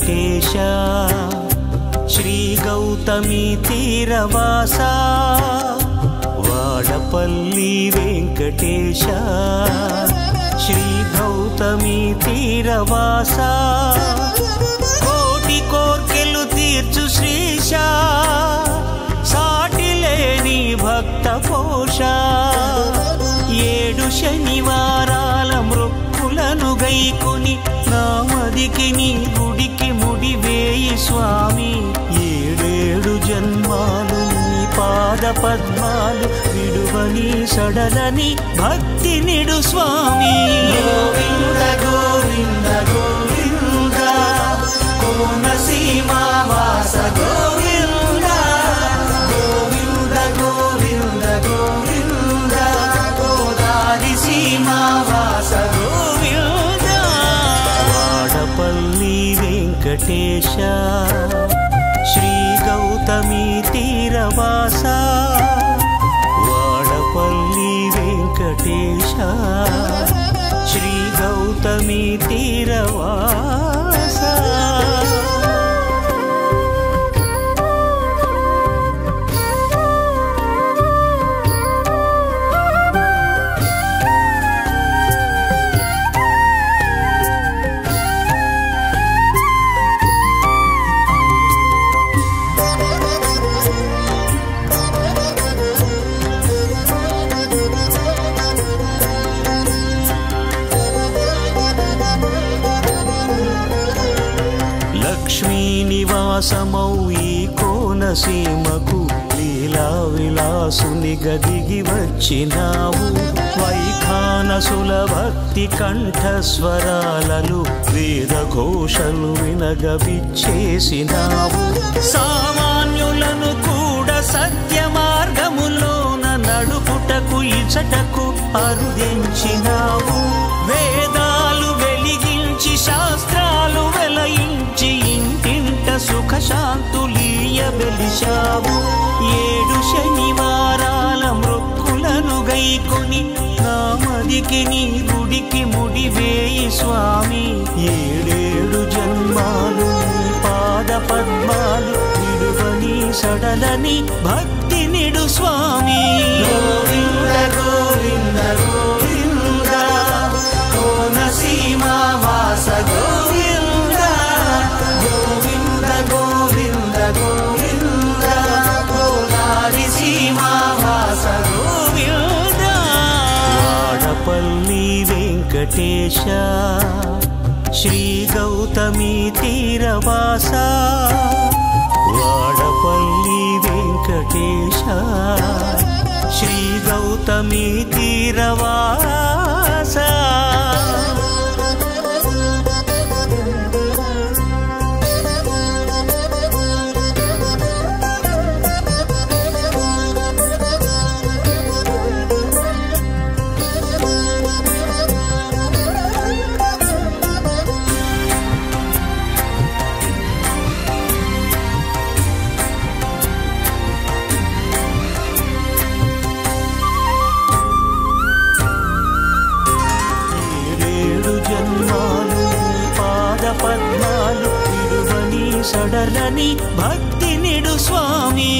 వెంకటేశ శ్రీ గౌతమి తీరవాస వాడపల్లి వెంకటేశ శ్రీ గౌతమి తీరవాస కోటి కోర్కెలు తీర్చు శ్రీశ సాటిలేని భక్త పోష 7 శనివారాల మృక్కులను గైకొని నామదికి నీ గుడికి ముడివేయి స్వామి 7 జన్మాలు నీ పాద పద్మాలు విడువని సడలని భక్తి నిడు స్వామి గోవింద గోవింద గోవింద కోనసీమ వాస గోవింద గోవింద గోవింద గోవింద గోదారి సీమ వాస గోవింద వాడపల్లి వెంకటేశ శ్రీ గౌతమి తీరవాస వాడపల్లి వెంకటేశ శ్రీ గౌతమి తీరవాస నివాసమౌ ఈ కోనసీమకు లీలా విలాసునిగా దిగి వచ్చినావు వైఖానసుల భక్తి కంఠస్వరాలను వేద ఘోషలు వినగవిచ్చేసినావు సామాన్యులను కూడా సత్య మార్గములోన నడుపుటకు ఇచటకు అరుదించినావు వేదాలు వెలిగించి శాస్త్రాలు వెలయించి ఇంటింట సుఖశాంతులీయ వెలిశావు 7 శనివారాల మృక్కులను గైకొని నామదికి నీ గుడికి ముడివేయి స్వామి 7 జన్మాలు నీ పాద పద్మాలు విడువని సడలని భక్తి నిడు స్వామి గోవింద గోవింద గోవింద కోనసీమ వాస గోవింద గోవింద గోవింద గోవింద గోదారి సీమ వాస గోవింద వాడపల్లి వెంకటేశ శ్రీ గౌతమి తీరవాస వాడపల్లి వెంకటేశ శ్రీ గౌతమి తీరవాస పద్మాలు విడువని సడలని భక్తి నిడు స్వామి